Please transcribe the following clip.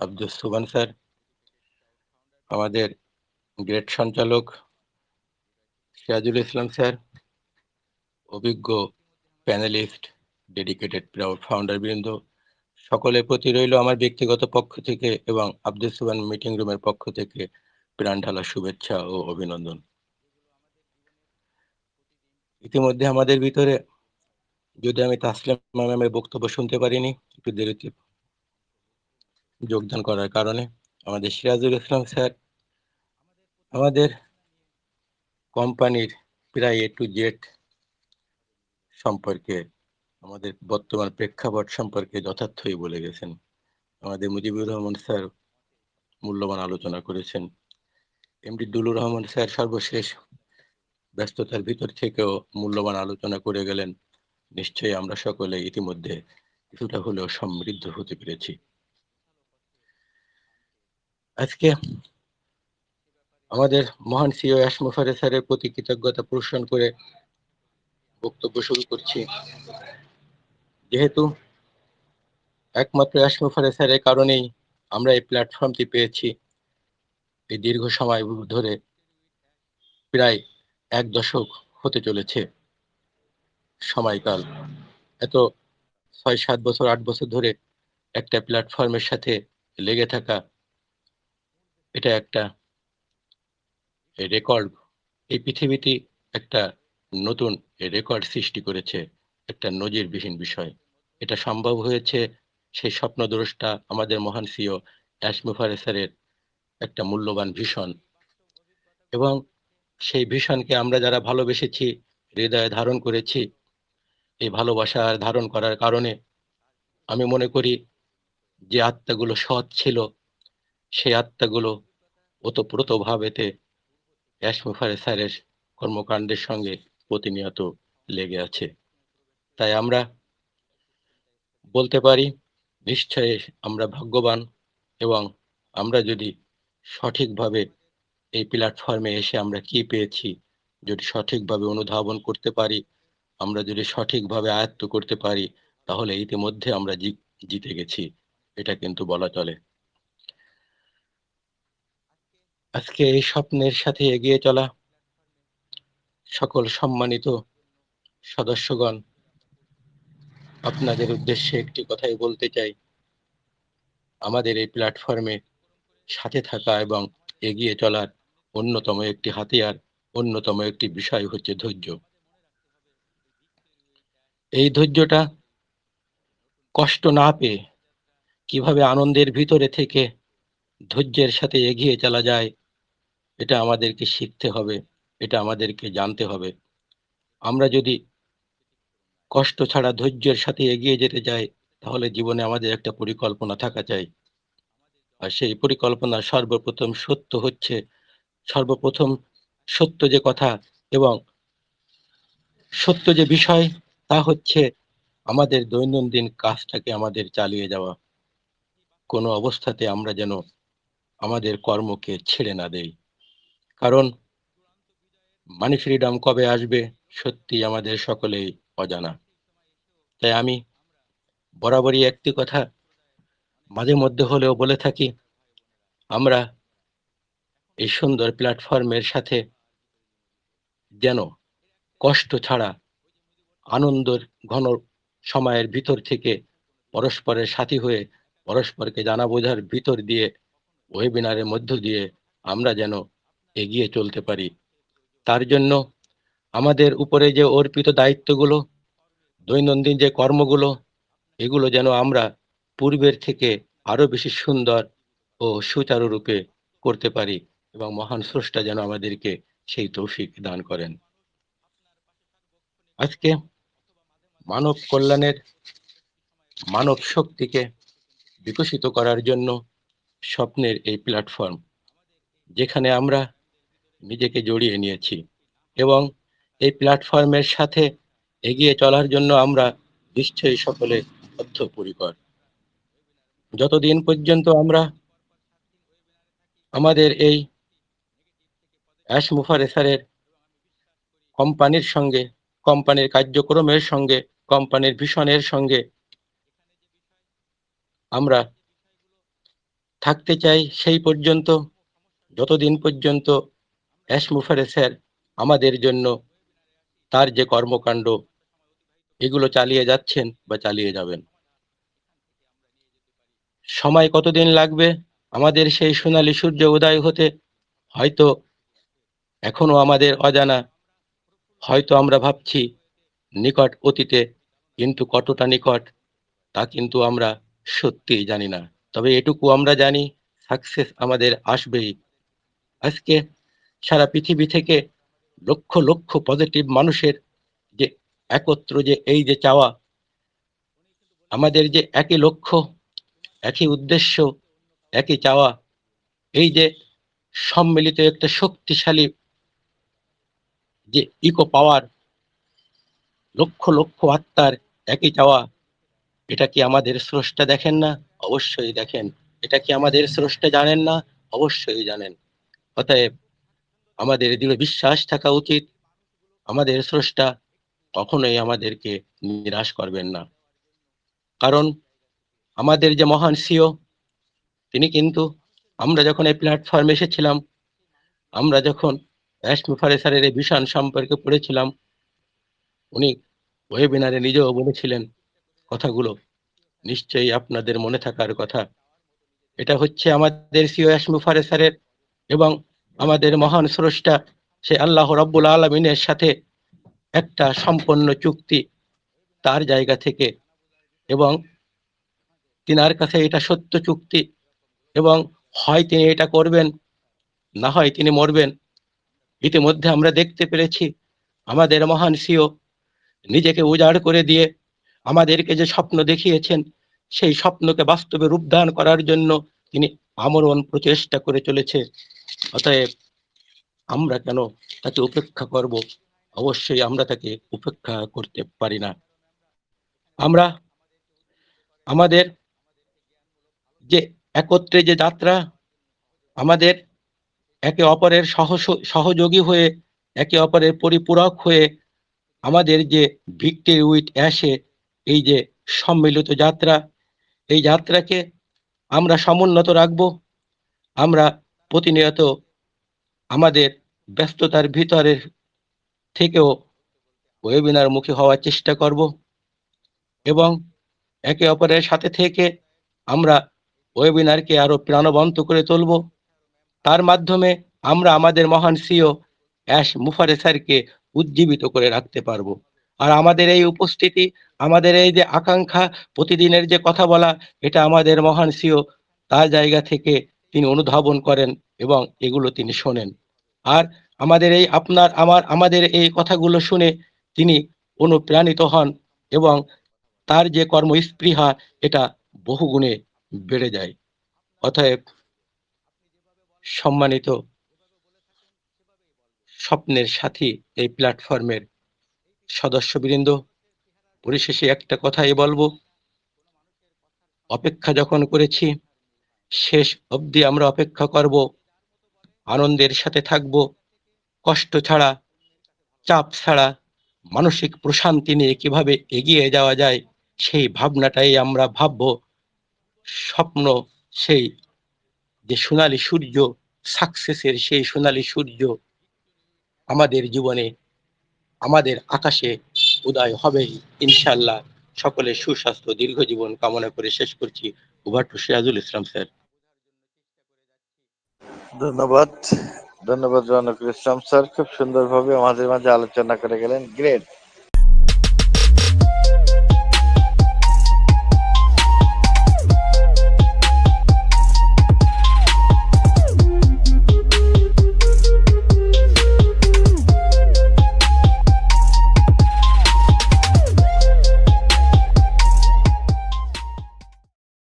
আব্দুস সুবহান স্যার, আমাদের গ্রেড সঞ্চালক সিরাজুল ইসলাম স্যার, অভিজ্ঞ প্যানেলিস্ট, ডেডিকেটেড প্রাউড ফাউন্ডার বৃন্দ, সকলের প্রতি রইল আমার ব্যক্তিগত পক্ষ থেকে এবং আব্দুস সুবহান মিটিং রুমের পক্ষ থেকে প্রাণঢালা শুভেচ্ছা ও অভিনন্দন। ইতিমধ্যে আমাদের ভিতরে, যদি আমি তাসলিমা ম্যামের বক্তব্য শুনতে পারিনি একটু দেরিতে যোগদান করার কারণে, আমাদের সিরাজুল ইসলাম স্যার আমাদের কোম্পানির প্রায় A to Z সম্পর্কে, আমাদের বর্তমান প্রেক্ষাপট সম্পর্কে যথার্থই বলে গেছেন। আমাদের মুজিবুর রহমান স্যার মূল্যবান আলোচনা করেছেন। এমডি দুলুর রহমান স্যার সর্বশেষ ব্যস্ততার ভিতর থেকেও মূল্যবান আলোচনা করে গেলেন। নিশ্চয়ই আমরা সকলে ইতিমধ্যে কিছুটা হলেও সমৃদ্ধ হতে পেরেছি। আজকে আমাদের মহান সিও আশমুফারে স্যারের প্রতি কৃতজ্ঞতা প্রদর্শন করে বক্তব্য শুরু করছি। যেহেতু একমাত্র আশমুফারে স্যারের কারণেই আমরা এই প্ল্যাটফর্মটি পেয়েছি, এই দীর্ঘ সময় ধরে প্রায় 1 দশক হতে চলেছে সময়কাল। এত 6-7 বছর 8 বছর ধরে একটা প্ল্যাটফর্মের সাথে লেগে থাকা, এটা একটা রেকর্ড। এই পৃথিবীতে একটা নতুন রেকর্ড সৃষ্টি করেছে, একটা নজিরবিহীন বিষয়। এটা সম্ভব হয়েছে সেই স্বপ্নদ্রষ্টা আমাদের মহান সিও আশমুফারে স্যারের একটা মূল্যবান ভিশন, এবং সেই ভিশনকে আমরা যারা ভালোবেসেছি, হৃদয়ে ধারণ করেছি, এই ভালোবাসা ধারণ করার কারণে আমি মনে করি যে আত্মাগুলো সৎ ছিল, সেই আত্মাগুলো ওতপ্রোতভাবেতে আশমুফারে স্যারের কর্মকাণ্ডের সঙ্গে প্রতিনিয়ত লেগে আছে। তাই আমরা বলতে পারি নিশ্চয়ই আমরা ভাগ্যবান, এবং আমরা যদি সঠিকভাবে এই প্ল্যাটফর্মে এসে আমরা কি পেয়েছি যদি সঠিকভাবে অনুধাবন করতে পারি, আমরা যদি সঠিকভাবে আয়ত্ত করতে পারি, তাহলে ইতিমধ্যে আমরা জিতে গেছি, এটা কিন্তু বলা চলে। আজকে এই স্বপ্নের সাথে এগিয়ে চলা সকল সম্মানিত সদস্যগণ, আপনাদের উদ্দেশ্যে একটি কথাই বলতে চাই, আমাদের এই প্ল্যাটফর্মে সাথে থাকা এবং এগিয়ে চলার অন্যতম একটি হাতিয়ার, অন্যতম একটি বিষয় হচ্ছে ধৈর্য। এই ধৈর্যটা কষ্ট না পেয়ে কিভাবে আনন্দের ভিতরে থেকে ধৈর্যের সাথে এগিয়ে চলা যায়, এটা আমাদেরকে শিখতে হবে, এটা আমাদেরকে জানতে হবে। আমরা যদি কষ্ট ছাড়া ধৈর্যের সাথে এগিয়ে যেতে চাই, তাহলে জীবনে আমাদের একটা পরিকল্পনা থাকা চাই। আর সেই পরিকল্পনা সর্বপ্রথম সত্য যে কথা এবং সত্য যে বিষয়, তা হচ্ছে আমাদের দৈনন্দিন কাজটাকে আমাদের চালিয়ে যাওয়া। কোনো অবস্থাতে আমরা যেন আমাদের কর্মকে ছেড়ে না দেই, কারণ মানি ফ্রিডম কবে আসবে সত্যি আমাদের সকলেই অজানা। তাই আমি বরাবরই একটি কথা মাঝে মধ্যে হলেও বলে থাকি, আমরা এই সুন্দর প্ল্যাটফর্মের সাথে যেন কষ্ট ছাড়া আনন্দের ঘন সময়ের ভিতর থেকে পরস্পরের সাথী হয়ে পরস্পরকে জানা বোঝার ভিতর দিয়ে ওয়েবিনারের মধ্য দিয়ে আমরা যেন এগিয়ে চলতে পারি। তার জন্য আমাদের উপরে যে অর্পিত দায়িত্বগুলো, দৈনন্দিন যে কর্মগুলো, এগুলো যেন আমরা পূর্বের থেকে আরো বেশি সুন্দর ও সুচারুরূপে করতে পারি, এবং মহান স্রষ্টা যেন আমাদেরকে সেই তৌফিক দান করেন। আজকে মানব কল্যাণের, মানব শক্তিকে বিকশিত করার জন্য স্বপ্নের এই প্ল্যাটফর্ম, যেখানে আমরা নিজেকে জড়িয়ে নিয়েছি, এবং এই প্ল্যাটফর্মের সাথে এগিয়ে চলার জন্য আমরা নিশ্চয়ই সকলে বদ্ধপরিকর। যতদিন পর্যন্ত আমরা আমাদের এই আশমুফারে স্যারের কোম্পানির সঙ্গে, কোম্পানির কার্যক্রমের সঙ্গে, কোম্পানির ভিশনের সঙ্গে আমরা থাকতে চাই সেই পর্যন্ত, যতদিন পর্যন্ত এস মুফারে স্যার আমাদের জন্য তার যে কর্মকাণ্ড এগুলো চালিয়ে যাচ্ছেন বা চালিয়ে যাবেন। সময় কতদিন লাগবে আমাদের সেই সোনালী সূর্য উদয় হতে, হয়তো এখনো আমাদের অজানা, হয়তো আমরা ভাবছি নিকট অতীতে, কিন্তু কতটা নিকট তা কিন্তু আমরা সত্যিই জানি না। তবে এটুকু আমরা জানি, সাকসেস আমাদের আসবেই। আজকে সারা পৃথিবী থেকে লক্ষ লক্ষ পজিটিভ মানুষের যে একত্র যে এই যে চাওয়া, আমাদের যে একই লক্ষ্য, একই উদ্দেশ্য, একই চাওয়া, এই যে সম্মিলিত একটা শক্তিশালী যে ইকো পাওয়ার, লক্ষ লক্ষ আত্মার একই চাওয়া, এটা কি আমাদের স্রষ্টা দেখেন না? অবশ্যই দেখেন। এটা কি আমাদের স্রষ্টা জানেন না? অবশ্যই জানেন। অতএব আমাদের দৃঢ় বিশ্বাস থাকা উচিত, আমাদের স্রষ্টা কখনোই আমাদেরকে নিরাশ করবেন না। কারণ আমাদের যে মহান সিও, তিনি কিন্তু, আমরা যখন এই প্ল্যাটফর্মে এসেছিলাম, আমরা যখন মুফারে স্যারের এই ভিশন সম্পর্কে পড়েছিলাম, উনি ওয়েবিনারে নিজেও বলেছিলেন কথাগুলো, নিশ্চয়ই আপনাদের মনে থাকার কথা। এটা হচ্ছে আমাদের সিও মুফারে স্যারের এবং আমাদের মহান স্রষ্টা সে আল্লাহ রব্বুল আলমিনের সাথে একটা সম্পন্ন চুক্তি তার জায়গা থেকে, এবং তিনার কাছে এটা সত্য চুক্তি, এবং হয় তিনি এটা করবেন, না হয় তিনি মরবেন। ইতিমধ্যে আমরা দেখতে পেরেছি আমাদের মহান সিও নিজেকে উজাড় করে দিয়ে আমাদেরকে যে স্বপ্ন দেখিয়েছেন, সেই স্বপ্নকে বাস্তবে রূপদান করার জন্য তিনি আমরণ প্রচেষ্টা করে চলেছে। অতএব আমরা কেন তাকে উপেক্ষা করব? অবশ্যই আমরা তাকে উপেক্ষা করতে পারি না। আমরা আমাদের যে একত্রে যে যাত্রা, আমাদের একে অপরের সহযোগী হয়ে, একে অপরের পরিপূরক হয়ে, আমাদের যে ভিক্টরি উইথ অ্যাশে এই যে সম্মিলিত যাত্রা, এই যাত্রাকে আমরা সমুন্নত রাখবো। আমরা প্রতিনিয়ত আমাদের ব্যস্ততার ভিতরে থেকেও ওয়েবিনার মুখী হওয়ার চেষ্টা করব, এবং একে অপরের সাথে থেকে আমরা ওয়েবিনারকে আরো প্রাণবন্ত করে তুলব। তার মাধ্যমে আমরা আমাদের মহান সিও মুফারে স্যারকে উজ্জীবিত করে রাখতে পারবো। আর আমাদের এই উপস্থিতি, আমাদের এই যে আকাঙ্ক্ষা, প্রতিদিনের যে কথা বলা, এটা আমাদের মহান সিও তার জায়গা থেকে তিনি অনুধাবন করেন এবং এগুলো তিনি শোনেন। আর আমাদের এই আমাদের এই কথাগুলো শুনে তিনি অনুপ্রাণিত হন, এবং তার যে কর্মস্পৃহা এটা বহুগুণে বেড়ে যায়। অতএব সম্মানিত স্বপ্নের সাথী এই প্ল্যাটফর্মের সদস্যবৃন্দ, পরিশেষে একটা কথাই বলবো, অপেক্ষা যখন করেছি, শেষ অবধি আমরা অপেক্ষা করব, আনন্দের সাথে থাকব, কষ্ট ছাড়া, চাপ ছাড়া, মানসিক প্রশান্তি নিয়ে কিভাবে এগিয়ে যাওয়া যায় সেই ভাবনাটাই আমরা ভাববো। স্বপ্ন, সেই যে সোনালী সূর্য, সাকসেসের সেই সোনালী সূর্য আমাদের জীবনে, আমাদের আকাশে উদয় হবেই ইনশাল্লাহ। সকলের সুস্বাস্থ্য দীর্ঘ জীবন কামনা করে শেষ করছি। Over two Sirajul Islam sir. ধন্যবাদ, ধন্যবাদ রনকুল ইসলাম স্যার, খুব সুন্দরভাবে আমাদের মাঝে আলোচনা করে গেলেন। গ্রেট।